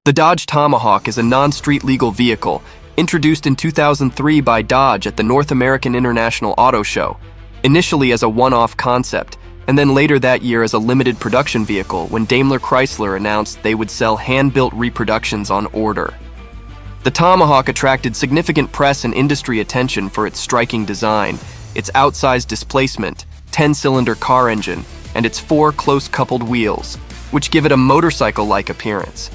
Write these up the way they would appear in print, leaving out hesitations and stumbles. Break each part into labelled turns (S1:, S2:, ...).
S1: The Dodge Tomahawk is a non-street legal vehicle introduced in 2003 by Dodge at the North American International Auto Show, initially as a one-off concept, and then later that year as a limited production vehicle when Daimler Chrysler announced they would sell hand-built reproductions on order. The Tomahawk attracted significant press and industry attention for its striking design, its outsized displacement, 10-cylinder car engine, and its 4 close-coupled wheels, which give it a motorcycle-like appearance.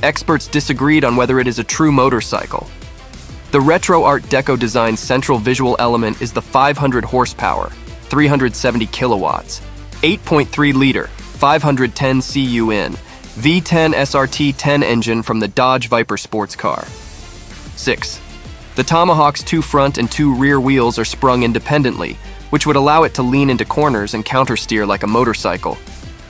S1: Experts disagreed on whether it is a true motorcycle. The retro Art Deco design's central visual element is the 500 horsepower, 370 kilowatts, 8.3-liter, 510 CUN, V10 SRT10 engine from the Dodge Viper sports car. 6. The Tomahawk's 2 front and 2 rear wheels are sprung independently, which would allow it to lean into corners and countersteer like a motorcycle.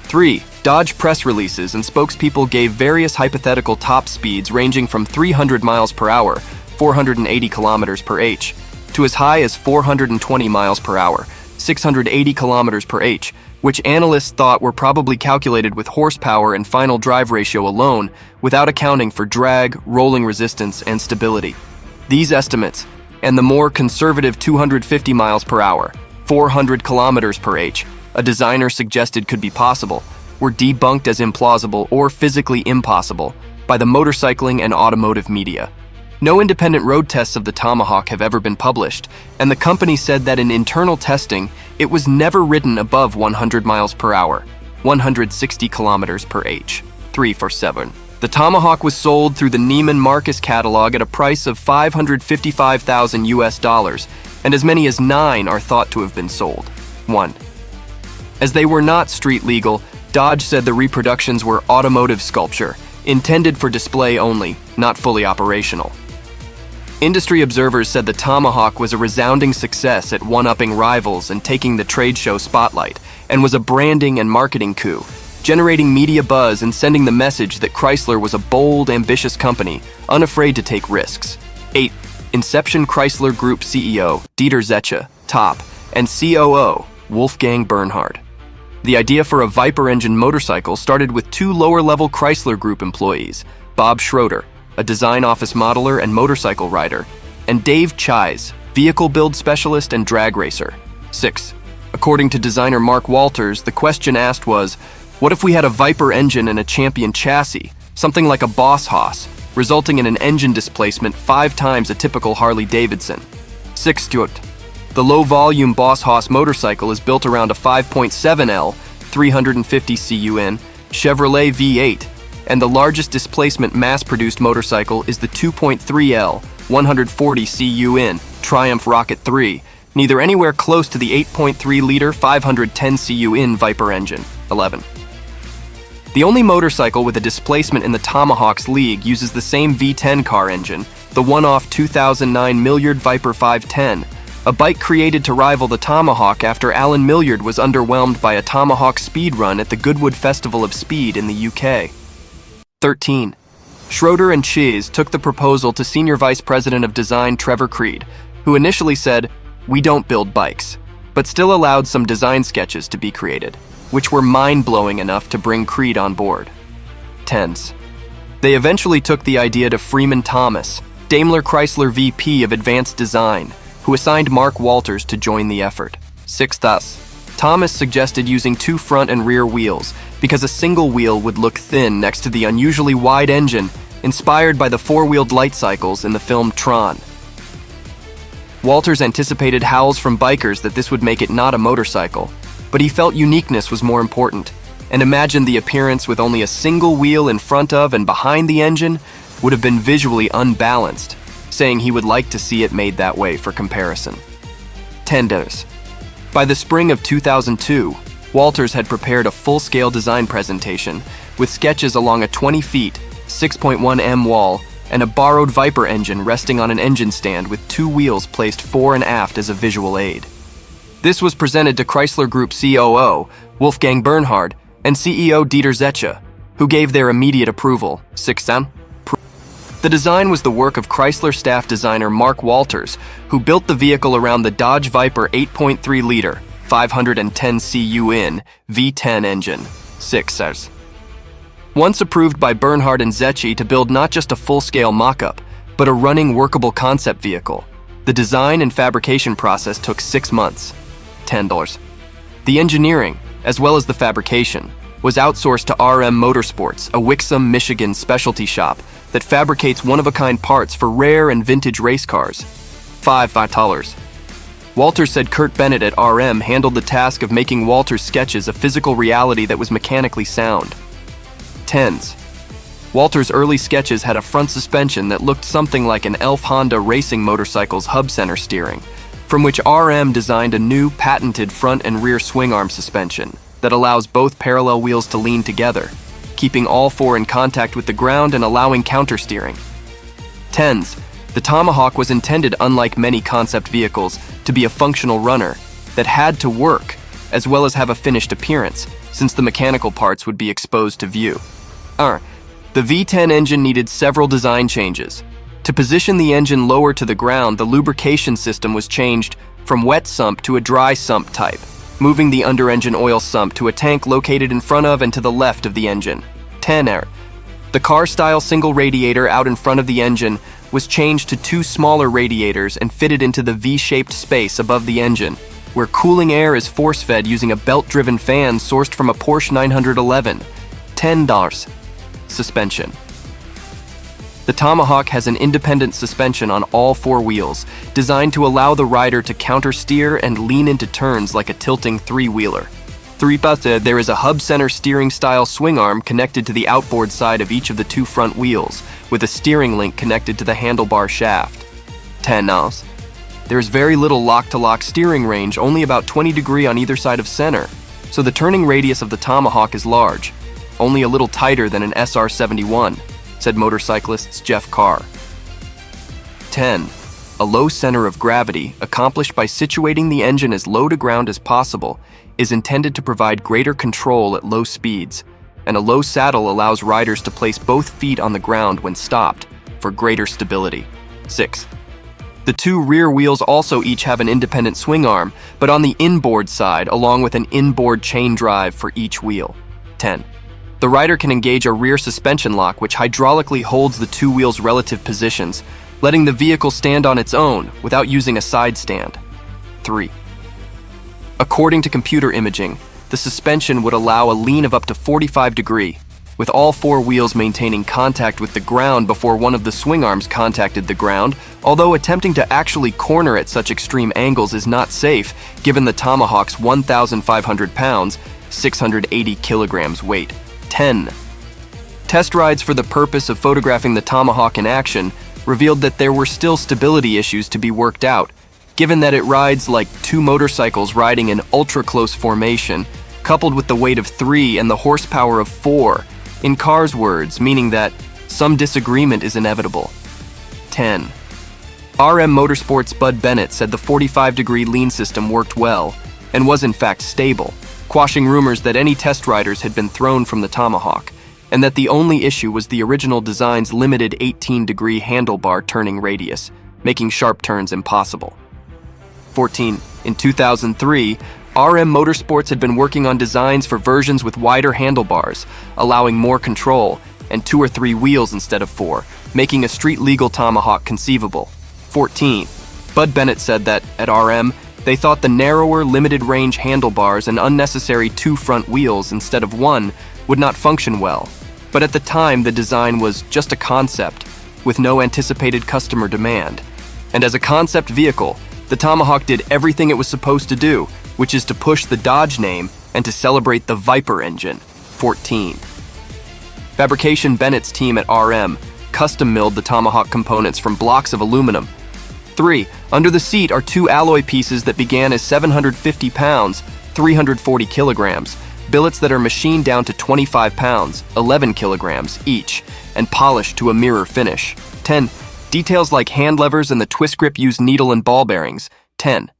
S1: 3. Dodge press releases and spokespeople gave various hypothetical top speeds ranging from 300 miles per hour, 480 kilometers per h, to as high as 420 miles per hour, 680 kilometers per h, which analysts thought were probably calculated with horsepower and final drive ratio alone, without accounting for drag, rolling resistance, and stability. These estimates, and the more conservative 250 miles per hour, 400 kilometers per h, a designer suggested could be possible, were debunked as implausible or physically impossible by the motorcycling and automotive media. No independent road tests of the Tomahawk have ever been published, and the company said that in internal testing, it was never ridden above 100 miles per hour, 160 kilometers per h. 347. The Tomahawk was sold through the Neiman Marcus catalog at a price of $555,000 US, and as many as 9 are thought to have been sold. 1. As they were not street legal, Dodge said the reproductions were automotive sculpture, intended for display only, not fully operational. Industry observers said the Tomahawk was a resounding success at one-upping rivals and taking the trade show spotlight, and was a branding and marketing coup, generating media buzz and sending the message that Chrysler was a bold, ambitious company, unafraid to take risks. 8. Inception Chrysler Group CEO, Dieter Zetsche, top, and COO, Wolfgang Bernhard. The idea for a Viper engine motorcycle started with 2 lower-level Chrysler Group employees, Bob Schroeder, a design office modeler and motorcycle rider, and Dave Chise, vehicle build specialist and drag racer. 6. According to designer Mark Walters, the question asked was, what if we had a Viper engine and a Champion chassis, something like a Boss Hoss, resulting in an engine displacement 5 times a typical Harley-Davidson? 6. The low-volume Boss Hoss motorcycle is built around a 5.7L, 350 CUN, Chevrolet V8, and the largest displacement mass-produced motorcycle is the 2.3L, 140 CUN, Triumph Rocket 3, neither anywhere close to the 8.3-liter 510 CUN Viper engine. 11. The only motorcycle with a displacement in the Tomahawk's league uses the same V10 car engine, the one-off 2009 Milliard Viper 510, a bike created to rival the Tomahawk after Alan Milliard was underwhelmed by a Tomahawk speed run at the Goodwood Festival of Speed in the UK. 13. Schroeder and Chise took the proposal to Senior Vice President of Design Trevor Creed, who initially said, "We don't build bikes," but still allowed some design sketches to be created, which were mind-blowing enough to bring Creed on board. 10s. They eventually took the idea to Freeman Thomas, Daimler Chrysler VP of Advanced Design, who assigned Mark Walters to join the effort. 6. Thus, Thomas suggested using 2 front and rear wheels because a single wheel would look thin next to the unusually wide engine inspired by the 4-wheeled light cycles in the film Tron. Walters anticipated howls from bikers that this would make it not a motorcycle, but he felt uniqueness was more important, and imagined the appearance with only a single wheel in front of and behind the engine would have been visually unbalanced, saying he would like to see it made that way for comparison. 10. By the spring of 2002, Walters had prepared a full-scale design presentation with sketches along a 20 feet, 6.1 m wall and a borrowed Viper engine resting on an engine stand with 2 wheels placed fore and aft as a visual aid. This was presented to Chrysler Group COO, Wolfgang Bernhard, and CEO Dieter Zetsche, who gave their immediate approval. 6. The design was the work of Chrysler staff designer Mark Walters, who built the vehicle around the Dodge Viper 8.3-liter, 510 CUN V10 engine. 6. Once approved by Bernhard and Zecchi to build not just a full-scale mock-up, but a running workable concept vehicle. The design and fabrication process took 6 months, $10. The engineering, as well as the fabrication, was outsourced to RM Motorsports, a Wixom, Michigan specialty shop that fabricates one-of-a-kind parts for rare and vintage race cars. $5. Walter said Kurt Bennett at RM handled the task of making Walter's sketches a physical reality that was mechanically sound. 10s. Walter's early sketches had a front suspension that looked something like an Elf Honda racing motorcycle's hub center steering, from which RM designed a new patented front and rear swing arm suspension that allows both parallel wheels to lean together, keeping all four in contact with the ground and allowing countersteering. 10s. The Tomahawk was intended, unlike many concept vehicles, to be a functional runner that had to work, as well as have a finished appearance, since the mechanical parts would be exposed to view. The V10 engine needed several design changes. To position the engine lower to the ground, the lubrication system was changed from wet sump to a dry sump type, moving the under-engine oil sump to a tank located in front of and to the left of the engine. 10. The car-style single radiator out in front of the engine was changed to 2 smaller radiators and fitted into the V-shaped space above the engine, where cooling air is force-fed using a belt-driven fan sourced from a Porsche 911. $10. Suspension. The Tomahawk has an independent suspension on all 4 wheels, designed to allow the rider to counter-steer and lean into turns like a tilting 3-wheeler. There is a hub-center steering-style swing arm connected to the outboard side of each of the 2 front wheels, with a steering link connected to the handlebar shaft. 10. There is very little lock-to-lock steering range, only about 20 degrees on either side of center, so the turning radius of the Tomahawk is large, only a little tighter than an SR71, said motorcyclist Jeff Carr. 10. A low center of gravity, accomplished by situating the engine as low to ground as possible, is intended to provide greater control at low speeds, and a low saddle allows riders to place both feet on the ground when stopped, for greater stability. 6. The 2 rear wheels also each have an independent swing arm, but on the inboard side, along with an inboard chain drive for each wheel. 10. The rider can engage a rear suspension lock which hydraulically holds the 2 wheels' relative positions, letting the vehicle stand on its own without using a side stand. 3. According to computer imaging, the suspension would allow a lean of up to 45 degrees, with all 4 wheels maintaining contact with the ground before one of the swing arms contacted the ground, although attempting to actually corner at such extreme angles is not safe given the Tomahawk's 1,500 pounds, 680 kilograms weight. 10. Test rides for the purpose of photographing the Tomahawk in action revealed that there were still stability issues to be worked out, given that it rides like 2 motorcycles riding in ultra-close formation, coupled with the weight of 3 and the horsepower of 4, in Carr's words, meaning that some disagreement is inevitable. 10. RM Motorsports' Bud Bennett said the 45-degree lean system worked well and was in fact stable, quashing rumors that any test riders had been thrown from the Tomahawk, and that the only issue was the original design's limited 18-degree handlebar turning radius, making sharp turns impossible. 14. In 2003, RM Motorsports had been working on designs for versions with wider handlebars, allowing more control, and 2 or 3 wheels instead of 4, making a street-legal Tomahawk conceivable. 14. Bud Bennett said that, at RM, they thought the narrower, limited-range handlebars and unnecessary 2 front wheels instead of 1 would not function well, but at the time the design was just a concept, with no anticipated customer demand. And as a concept vehicle, the Tomahawk did everything it was supposed to do, which is to push the Dodge name and to celebrate the Viper engine. 14. Fabrication Bennett's team at RM custom-milled the Tomahawk components from blocks of aluminum. 3. Under the seat are 2 alloy pieces that began as 750 pounds, 340 kilograms, billets that are machined down to 25 pounds, 11 kilograms each, and polished to a mirror finish. 10. Details like hand levers and the twist grip use needle and ball bearings. 10.